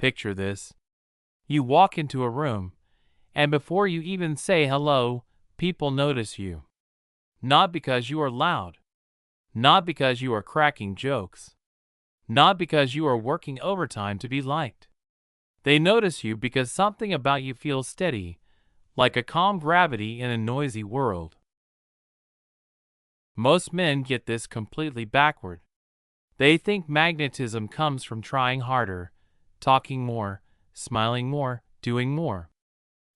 Picture this. You walk into a room, and before you even say hello, people notice you. Not because you are loud, not because you are cracking jokes, not because you are working overtime to be liked. They notice you because something about you feels steady, like a calm gravity in a noisy world. Most men get this completely backward. They think magnetism comes from trying harder, talking more, smiling more, doing more.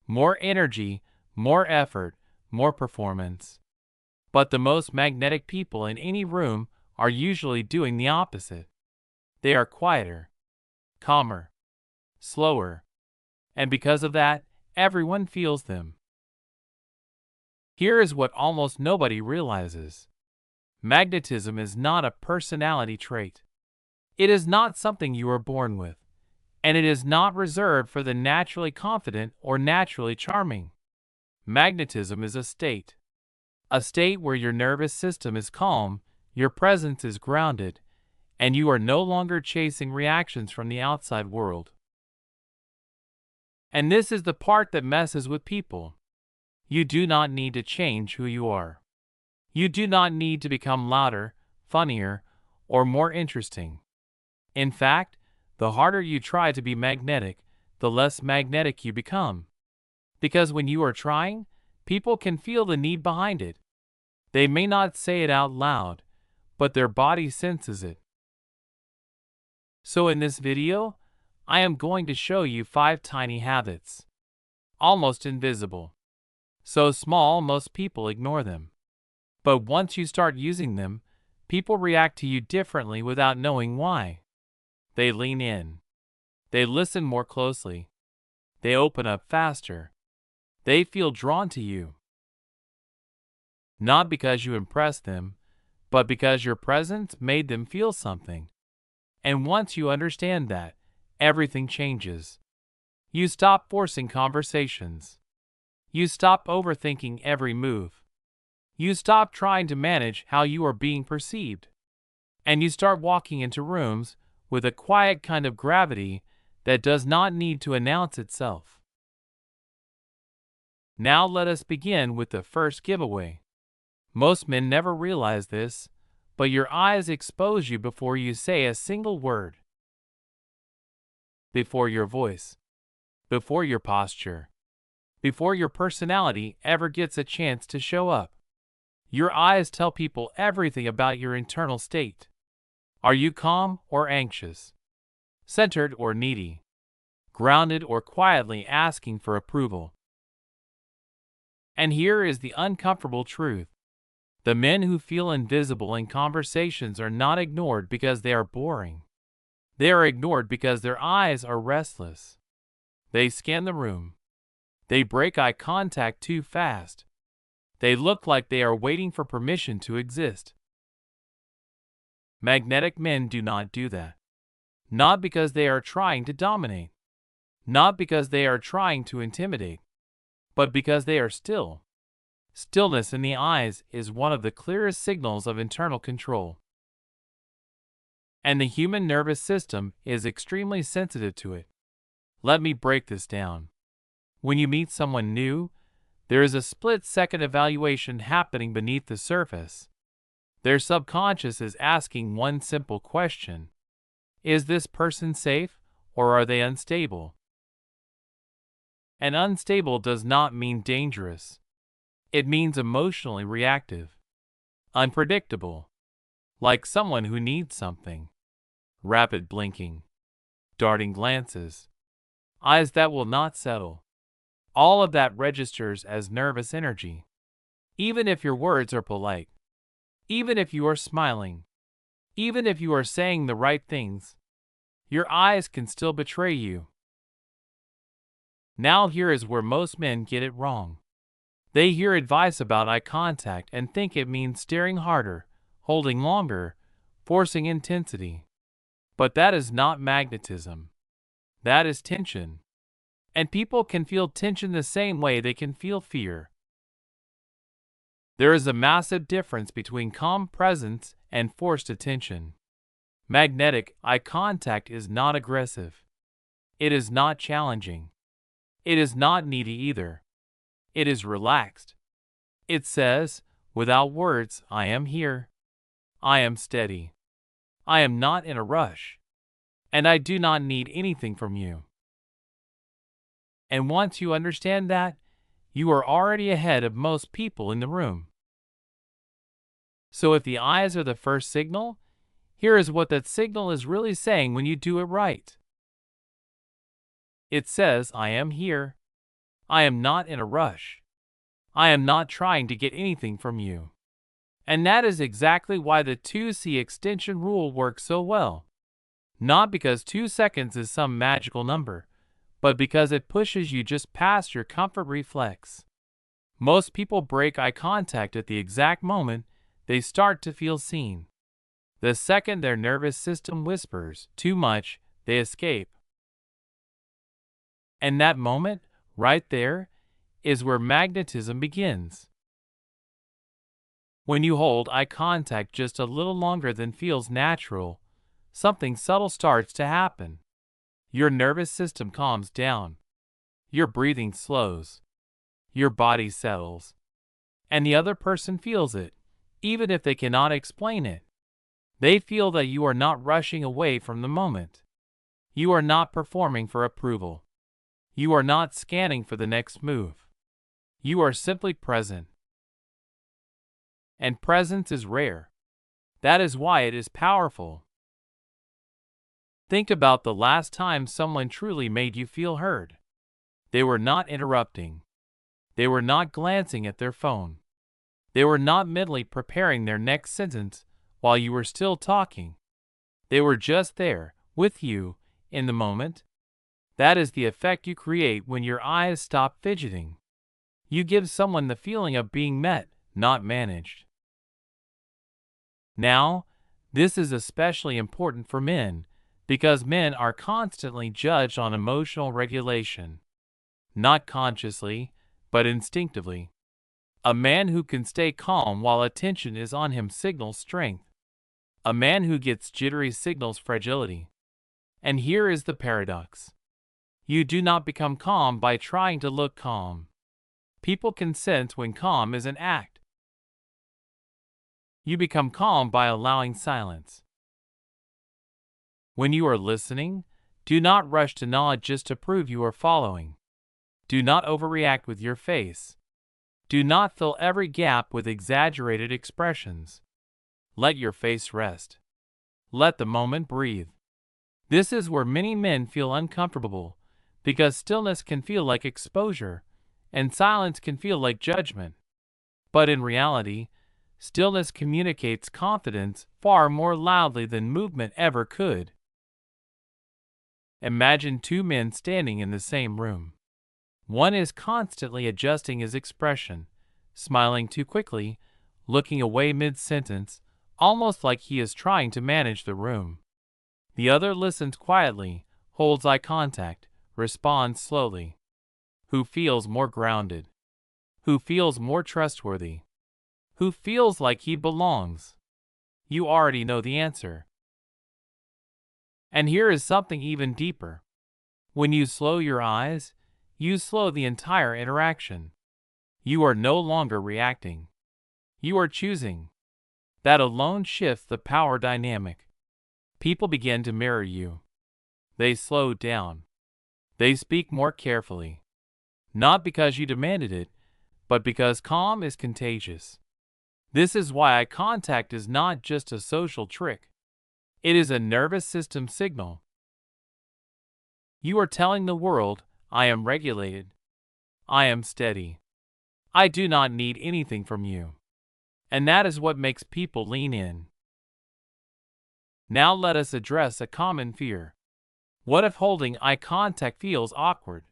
More energy, more effort, more performance. But the most magnetic people in any room are usually doing the opposite. They are quieter, calmer, slower, and because of that, everyone feels them. Here is what almost nobody realizes. Magnetism is not a personality trait. It is not something you are born with, and it is not reserved for the naturally confident or naturally charming. Magnetism is a state where your nervous system is calm, your presence is grounded, and you are no longer chasing reactions from the outside world. And this is the part that messes with people. You do not need to change who you are. You do not need to become louder, funnier, or more interesting. In fact, the harder you try to be magnetic, the less magnetic you become. Because when you are trying, people can feel the need behind it. They may not say it out loud, but their body senses it. So in this video, I am going to show you 5 tiny habits. Almost invisible. So small most people ignore them. But once you start using them, people react to you differently without knowing why. They lean in. They listen more closely. They open up faster. They feel drawn to you. Not because you impressed them, but because your presence made them feel something. And once you understand that, everything changes. You stop forcing conversations. You stop overthinking every move. You stop trying to manage how you are being perceived. And you start walking into rooms with a quiet kind of gravity that does not need to announce itself. Now let us begin with the first giveaway. Most men never realize this, but your eyes expose you before you say a single word. Before your voice. Before your posture. Before your personality ever gets a chance to show up. Your eyes tell people everything about your internal state. Are you calm or anxious? Centered or needy? Grounded or quietly asking for approval? And here is the uncomfortable truth. The men who feel invisible in conversations are not ignored because they are boring. They are ignored because their eyes are restless. They scan the room. They break eye contact too fast. They look like they are waiting for permission to exist. Magnetic men do not do that. Not because they are trying to dominate. Not because they are trying to intimidate. But because they are still. Stillness in the eyes is one of the clearest signals of internal control. And the human nervous system is extremely sensitive to it. Let me break this down. When you meet someone new, there is a split-second evaluation happening beneath the surface. Their subconscious is asking one simple question. Is this person safe, or are they unstable? And unstable does not mean dangerous. It means emotionally reactive. Unpredictable. Like someone who needs something. Rapid blinking. Darting glances. Eyes that will not settle. All of that registers as nervous energy. Even if your words are polite. Even if you are smiling. Even if you are saying the right things. Your eyes can still betray you. Now here is where most men get it wrong. They hear advice about eye contact and think it means staring harder, holding longer, forcing intensity. But that is not magnetism. That is tension. And people can feel tension the same way they can feel fear. There is a massive difference between calm presence and forced attention. Magnetic eye contact is not aggressive. It is not challenging. It is not needy either. It is relaxed. It says, without words, I am here. I am steady. I am not in a rush. And I do not need anything from you. And once you understand that, you are already ahead of most people in the room. So if the eyes are the first signal, here is what that signal is really saying when you do it right. It says, I am here. I am not in a rush. I am not trying to get anything from you. And that is exactly why the 2C extension rule works so well. Not because 2 seconds is some magical number, but because it pushes you just past your comfort reflex. Most people break eye contact at the exact moment they start to feel seen. The second their nervous system whispers too much, they escape. And that moment, right there, is where magnetism begins. When you hold eye contact just a little longer than feels natural, something subtle starts to happen. Your nervous system calms down. Your breathing slows. Your body settles. And the other person feels it, even if they cannot explain it. They feel that you are not rushing away from the moment. You are not performing for approval. You are not scanning for the next move. You are simply present. And presence is rare. That is why it is powerful. Think about the last time someone truly made you feel heard. They were not interrupting. They were not glancing at their phone. They were not mentally preparing their next sentence while you were still talking. They were just there, with you, in the moment. That is the effect you create when your eyes stop fidgeting. You give someone the feeling of being met, not managed. Now, this is especially important for men, because men are constantly judged on emotional regulation. Not consciously, but instinctively. A man who can stay calm while attention is on him signals strength. A man who gets jittery signals fragility. And here is the paradox. You do not become calm by trying to look calm. People can sense when calm is an act. You become calm by allowing silence. When you are listening, do not rush to nod just to prove you are following. Do not overreact with your face. Do not fill every gap with exaggerated expressions. Let your face rest. Let the moment breathe. This is where many men feel uncomfortable, because stillness can feel like exposure, and silence can feel like judgment. But in reality, stillness communicates confidence far more loudly than movement ever could. Imagine two men standing in the same room. One is constantly adjusting his expression, smiling too quickly, looking away mid-sentence, almost like he is trying to manage the room. The other listens quietly, holds eye contact, responds slowly. Who feels more grounded? Who feels more trustworthy? Who feels like he belongs? You already know the answer. And here is something even deeper. When you slow your eyes, you slow the entire interaction. You are no longer reacting. You are choosing. That alone shifts the power dynamic. People begin to mirror you. They slow down. They speak more carefully. Not because you demanded it, but because calm is contagious. This is why eye contact is not just a social trick. It is a nervous system signal. You are telling the world, I am regulated. I am steady. I do not need anything from you. And that is what makes people lean in. Now let us address a common fear. What if holding eye contact feels awkward?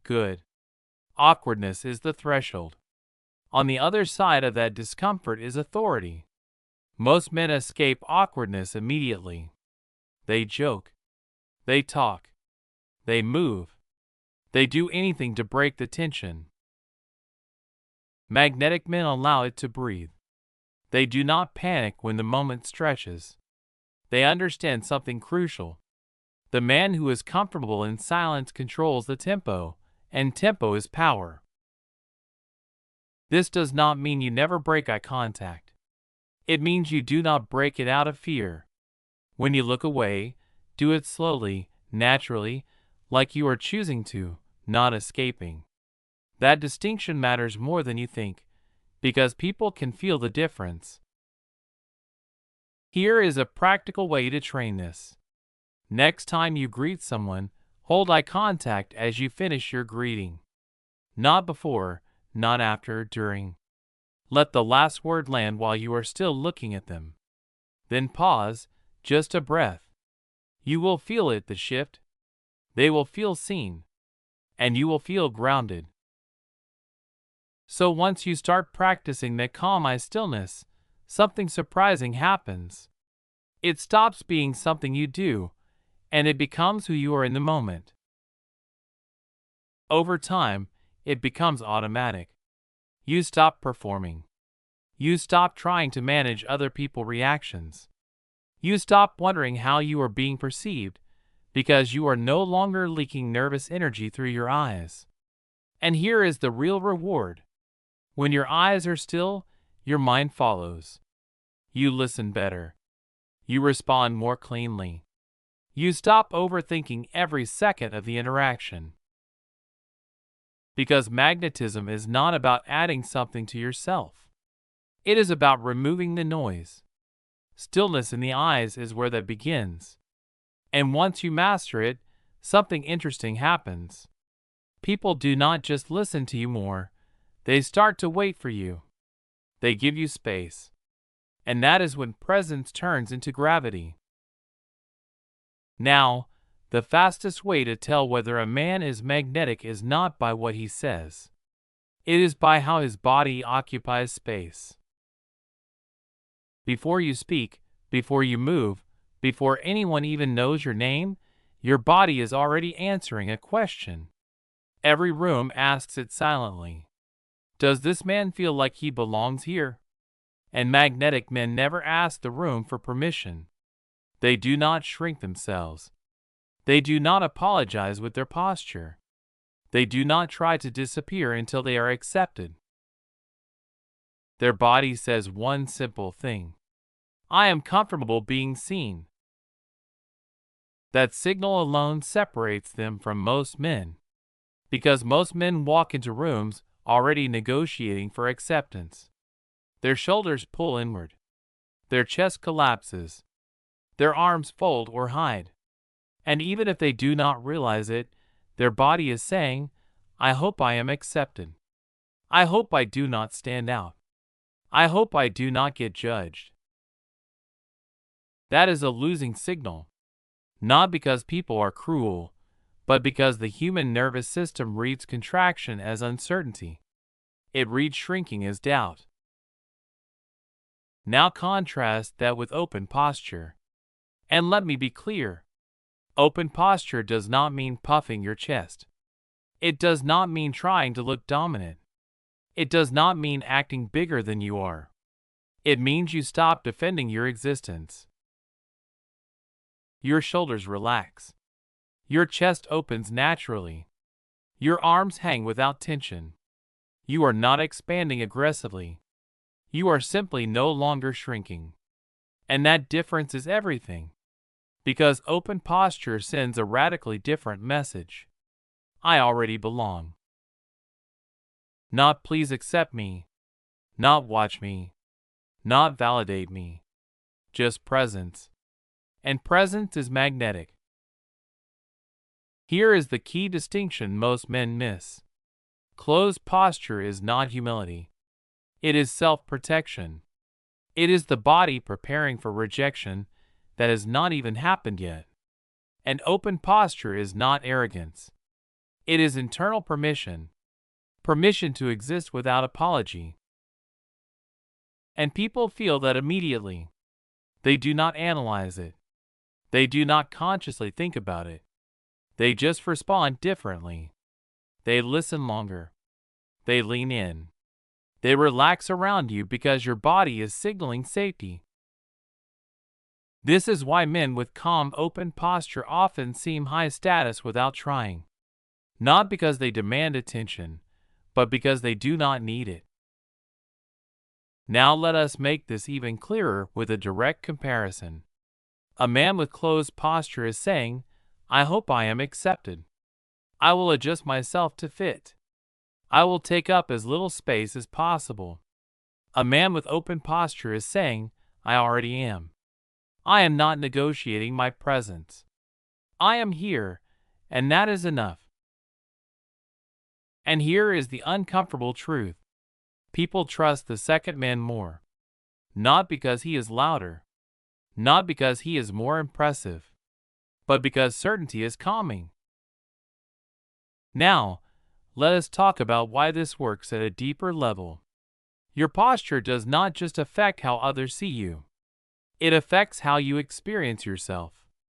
Good. Awkwardness is the threshold. On the other side of that discomfort is authority. Most men escape awkwardness immediately. They joke. They talk. They move. They do anything to break the tension. Magnetic men allow it to breathe. They do not panic when the moment stretches. They understand something crucial. The man who is comfortable in silence controls the tempo, and tempo is power. This does not mean you never break eye contact. It means you do not break it out of fear. When you look away, do it slowly, naturally, like you are choosing to, not escaping. That distinction matters more than you think, because people can feel the difference. Here is a practical way to train this. Next time you greet someone, hold eye contact as you finish your greeting. Not before, not after, during. Let the last word land while you are still looking at them. Then pause, just a breath. You will feel it, the shift. They will feel seen. And you will feel grounded. So once you start practicing that calm eye stillness, something surprising happens. It stops being something you do, and it becomes who you are in the moment. Over time, it becomes automatic. You stop performing. You stop trying to manage other people's reactions. You stop wondering how you are being perceived, because you are no longer leaking nervous energy through your eyes. And here is the real reward. When your eyes are still, your mind follows. You listen better. You respond more cleanly. You stop overthinking every second of the interaction. Because magnetism is not about adding something to yourself. It is about removing the noise. Stillness in the eyes is where that begins. And once you master it, something interesting happens. People do not just listen to you more, they start to wait for you. They give you space. And that is when presence turns into gravity. Now, the fastest way to tell whether a man is magnetic is not by what he says. It is by how his body occupies space. Before you speak, before you move, before anyone even knows your name, your body is already answering a question. Every room asks it silently. Does this man feel like he belongs here? And magnetic men never ask the room for permission. They do not shrink themselves. They do not apologize with their posture. They do not try to disappear until they are accepted. Their body says one simple thing: I am comfortable being seen. That signal alone separates them from most men, because most men walk into rooms already negotiating for acceptance. Their shoulders pull inward. Their chest collapses. Their arms fold or hide. And even if they do not realize it, their body is saying, I hope I am accepted. I hope I do not stand out. I hope I do not get judged. That is a losing signal. Not because people are cruel, but because the human nervous system reads contraction as uncertainty. It reads shrinking as doubt. Now contrast that with open posture. And let me be clear. Open posture does not mean puffing your chest. It does not mean trying to look dominant. It does not mean acting bigger than you are. It means you stop defending your existence. Your shoulders relax. Your chest opens naturally. Your arms hang without tension. You are not expanding aggressively. You are simply no longer shrinking. And that difference is everything. Because open posture sends a radically different message. I already belong. Not please accept me. Not watch me. Not validate me. Just presence. And presence is magnetic. Here is the key distinction most men miss. Closed posture is not humility. It is self-protection. It is the body preparing for rejection that has not even happened yet. And open posture is not arrogance. It is internal permission. Permission to exist without apology. And people feel that immediately. They do not analyze it. They do not consciously think about it. They just respond differently. They listen longer. They lean in. They relax around you because your body is signaling safety. This is why men with calm, open posture often seem high status without trying. Not because they demand attention, but because they do not need it. Now let us make this even clearer with a direct comparison. A man with closed posture is saying, I hope I am accepted. I will adjust myself to fit. I will take up as little space as possible. A man with open posture is saying, I already am. I am not negotiating my presence. I am here, and that is enough. And here is the uncomfortable truth. People trust the second man more. Not because he is louder. Not because he is more impressive. But because certainty is calming. Now, let us talk about why this works at a deeper level. Your posture does not just affect how others see you. It affects how you experience yourself.